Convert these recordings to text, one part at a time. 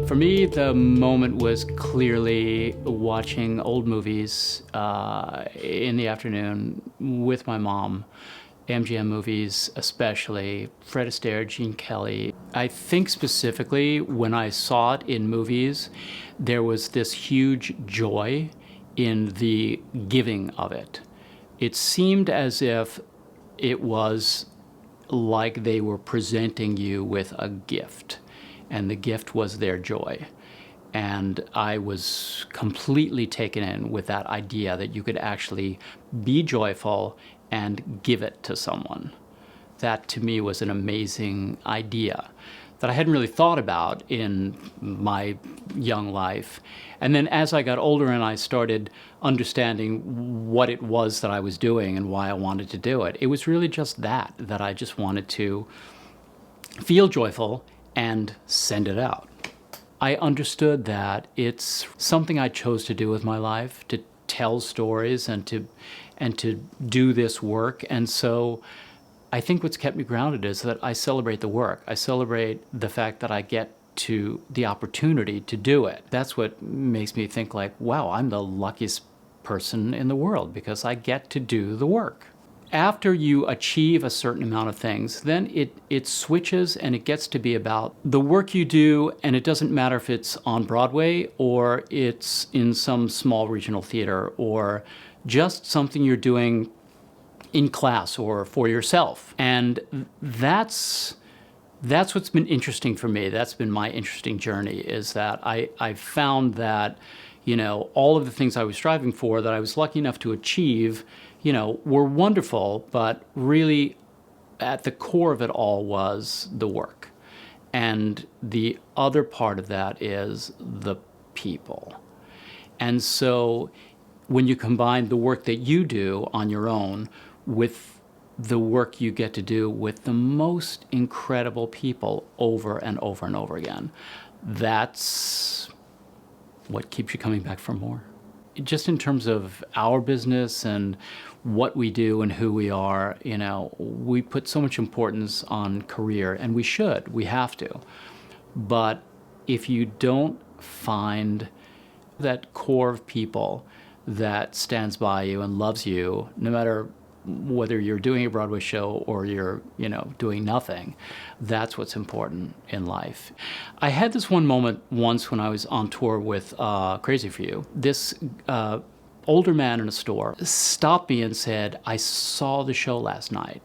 For me, the moment was clearly watching old movies in the afternoon with my mom. MGM movies especially, Fred Astaire, Gene Kelly. I think specifically when I saw it in movies, there was this huge joy in the giving of it. It seemed as if it was like they were presenting you with a gift, and the gift was their joy. And I was completely taken in with that idea that you could actually be joyful and give it to someone. That to me was an amazing idea that I hadn't really thought about in my young life. And then as I got older and I started understanding what it was that I was doing and why I wanted to do it, it was really just that I just wanted to feel joyful and send it out. I understood that it's something I chose to do with my life, to tell stories and to do this work. And so I think what's kept me grounded is that I celebrate the work. I celebrate the fact that I get to the opportunity to do it. That's what makes me think like, wow, I'm the luckiest person in the world because I get to do the work. After you achieve a certain amount of things, then it switches and it gets to be about the work you do, and it doesn't matter if it's on Broadway or it's in some small regional theater or just something you're doing in class or for yourself. And that's what's been interesting for me. That's been my interesting journey, is that I found that, you know, all of the things I was striving for that I was lucky enough to achieve, you know, were wonderful, but really at the core of it all was the work. And the other part of that is the people. And so when you combine the work that you do on your own with the work you get to do with the most incredible people over and over and over again, that's what keeps you coming back for more. Just in terms of our business and what we do and who we are, you know, we put so much importance on career, and we should, we have to. But if you don't find that core of people that stands by you and loves you, no matter whether you're doing a Broadway show or you're, you know, doing nothing, that's what's important in life. I had this one moment once when I was on tour with Crazy for You. This older man in a store stopped me and said, "I saw the show last night."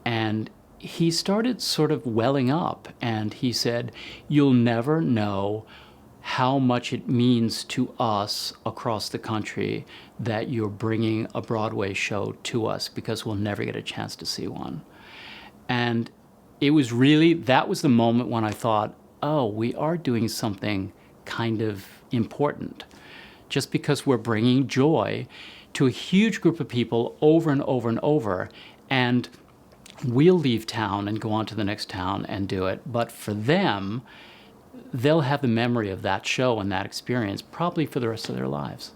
And he started sort of welling up, and he said, "You'll never know how much it means to us across the country that you're bringing a Broadway show to us, because we'll never get a chance to see one." And it was really, that was the moment when I thought, oh, we are doing something kind of important, just because we're bringing joy to a huge group of people over and over and over. And we'll leave town and go on to the next town and do it. But for them, they'll have the memory of that show and that experience probably for the rest of their lives.